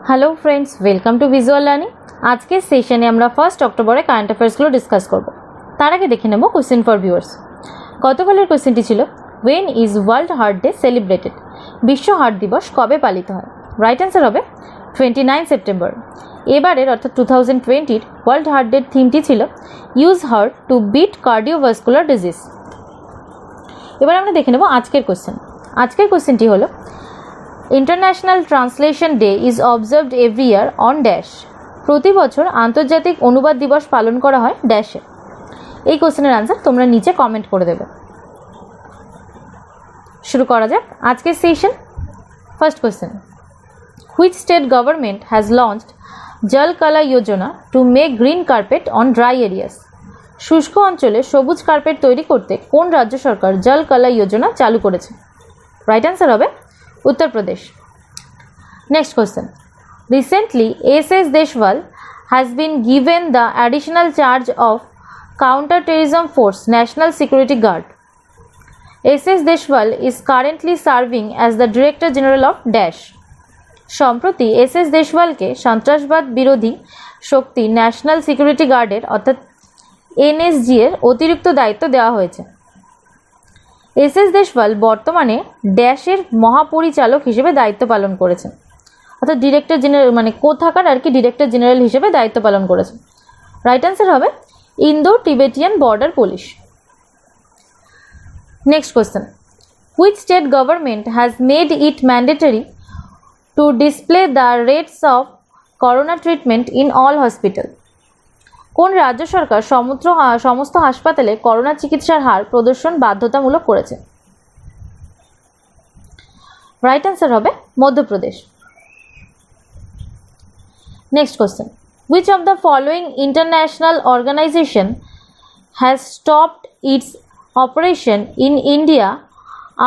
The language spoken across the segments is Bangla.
Hello friends, welcome to visual learning. আজকের সেশনে আমরা 1 অক্টোবরে কারেন্ট অ্যাফেয়ার্সগুলো ডিসকাস করব। তার আগে দেখে নেব কোশ্চেন ফর ভিউয়ার্স। গতকালের কোশ্চেনটি ছিল, when is World Heart Day celebrated? বিশ্ব হার্ট দিবস কবে পালিত হয়? রাইট অ্যান্সার হবে 29 সেপ্টেম্বর। এবারের অর্থাৎ 2020 ওয়ার্ল্ড হার্ট ডের থিমটি ছিল use heart to beat cardiovascular disease. এবার আমরা দেখে নেব আজকের কোশ্চেন। আজকের কোশ্চেনটি হলো, International Translation Day is observed every year on dash. প্রতি বছর আন্তর্জাতিক অনুবাদ দিবস পালন করা হয় ড্যাশে। এই কোশ্চেনের আনসার তোমরা নিচে কমেন্ট করে দেবে। শুরু করা যাক আজকের session. First question, which state government has launched Jal Kala Yojana to make green carpet on dry areas? শুষ্ক অঞ্চলে সবুজ কার্পেট তৈরি করতে কোন রাজ্য সরকার জল কালা যোজনা চালু করেছে? রাইট অ্যান্সার হবে Uttar Pradesh. Next question, recently S Deswal has been given the additional charge of counter terrorism force National Security Guard. S Deswal is currently serving as the director general of dash. সম্প্রতি এস দেশওয়ালকে সন্ত্রাসবাদ বিরোধী শক্তি ন্যাশনাল সিকিউরিটি গার্ডের অর্থাৎ এনএসজি এর অতিরিক্ত দায়িত্ব দেওয়া হয়েছে। এস দেশওয়াল বর্তমানে ড্যাশের মহাপরিচালক হিসেবে দায়িত্ব পালন করেছেন, অর্থাৎ ডিরেক্টর জেনারেল মানে কোথাকার আর কি ডিরেক্টর জেনারেল হিসেবে দায়িত্ব পালন করেছেন। রাইট অ্যান্সার হবে Indo Tibetan border police. Next question, which state government has made it mandatory two display the rates of corona treatment in all hospital? কোন রাজ্য সরকার সমস্ত হাসপাতালে করোনা চিকিৎসার হার প্রদর্শন বাধ্যতামূলক করেছে? রাইট অ্যান্সার হবে Madhya Pradesh. Next question, which of the following international organization has stopped its operation in India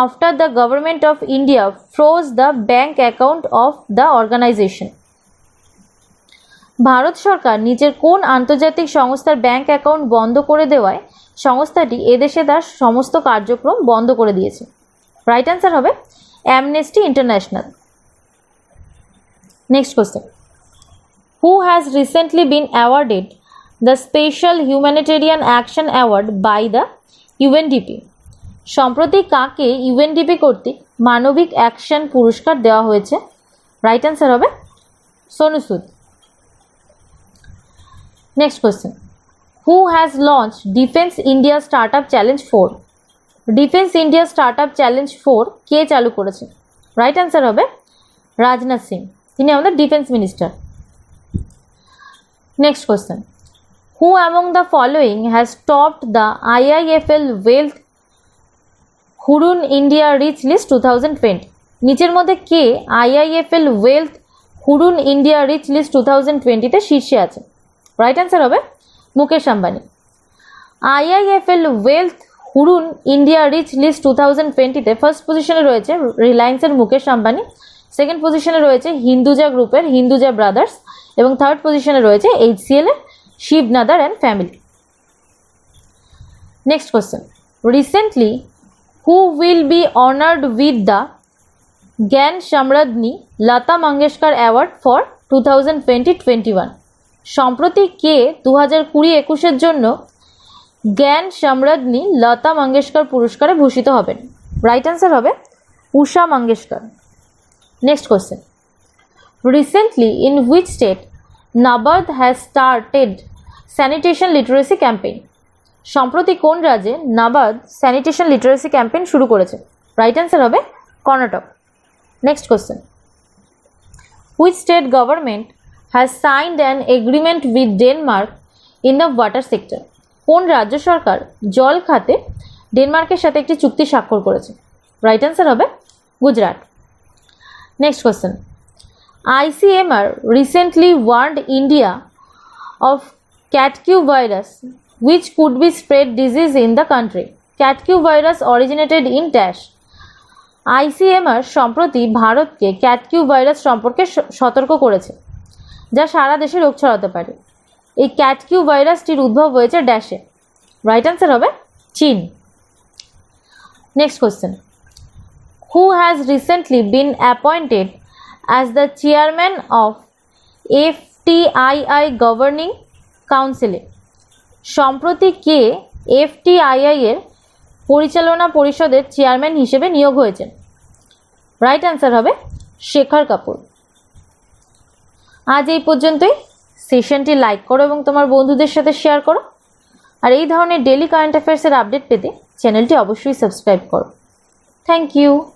after the government of India froze the bank account of the organization? Bharat সরকার নিজের কোন আন্তর্জাতিক সংস্থার ব্যাংক অ্যাকাউন্ট বন্ধ করে দেওয়ায় সংস্থাটি এদেশে তার সমস্ত কার্যক্রম বন্ধ করে দিয়েছে? রাইট অ্যান্সার হবে Amnesty International. Next question, who has recently been awarded the Special Humanitarian Action Award by the UNDP? সম্প্রতি কাকে ইউএনডিপি কর্তৃক মানবিক অ্যাকশন পুরস্কার দেওয়া হয়েছে? রাইট অ্যান্সার হবে Sonu Sood. Next question, who has launch defence India startup challenge 4? Defence India startup challenge 4 কে চালু করেছে? রাইট অ্যান্সার হবে রাজনাথ সিং, তিনি আমাদের defence minister. Next question, who among the following has topped the IIFL wealth Hurun India rich list 2020? নিচের মধ্যে কে IIFL wealth Hurun India rich list 2020-তে শীর্ষে আছে? রাইট অ্যান্সার হবে Mukesh Ambani. IIFL wealth Hurun India rich list 2020-তে first পজিশনে রয়েছে রিলায়েন্সের মুকেশ আম্বানি, সেকেন্ড পজিশনে রয়েছে হিন্দুজা গ্রুপের হিন্দুজা ব্রাদার্স এবং থার্ড পজিশনে রয়েছে এইচসিএল এর Shiv Nadar and family. Next question, recently who will be honoured with the Gyan Samriddhi Lata Mangeshkar Award for 2020-21? সম্প্রতি কে 2020-21 জন্য জ্ঞান সমৃদ্ধি লতা মঙ্গেশকর পুরস্কারে ভূষিত হবেন? রাইট অ্যান্সার হবে Usha Mangeshkar. Next question, recently in which state NABARD has started sanitation literacy campaign? সম্প্রতি কোন রাজ্যে নাবার্ড স্যানিটেশন লিটারেসি ক্যাম্পেইন শুরু করেছে? রাইট অ্যান্সার হবে Karnataka. Next question, which state government has signed an agreement with Denmark in the water sector? কোন রাজ্য সরকার জল খাতে ডেনমার্কের সাথে একটি চুক্তি স্বাক্ষর করেছে? রাইট অ্যান্সার হবে Gujarat. Next question, ICMR recently warned India of CatQ virus which could be spread disease in the country. CatQ virus originated in dash. ICMR সম্প্রতি ভারতকে CatQ ভাইরাস সম্পর্কে সতর্ক করেছে, যা সারা দেশে রোগ ছড়াতে পারে। এই CatQ ভাইরাসটির উদ্ভব হয়েছে ড্যাশে। রাইট অ্যান্সার হবে চীন। Next question, who has recently been appointed as the chairman of FTII Governing Council? সম্প্রতি কে FTII এর পরিচালনা পরিষদের চেয়ারম্যান হিসেবে নিয়োগ হয়েছেন? রাইট অ্যান্সার হবে শেখর কাপুর। আজ এই পর্যন্তই। সেশনটি লাইক করো এবং তোমার বন্ধুদের সাথে শেয়ার করো। আর এই ধরনের ডেইলি কারেন্ট অ্যাফেয়ার্সের আপডেট পেতে চ্যানেলটি অবশ্যই সাবস্ক্রাইব করো। Thank you.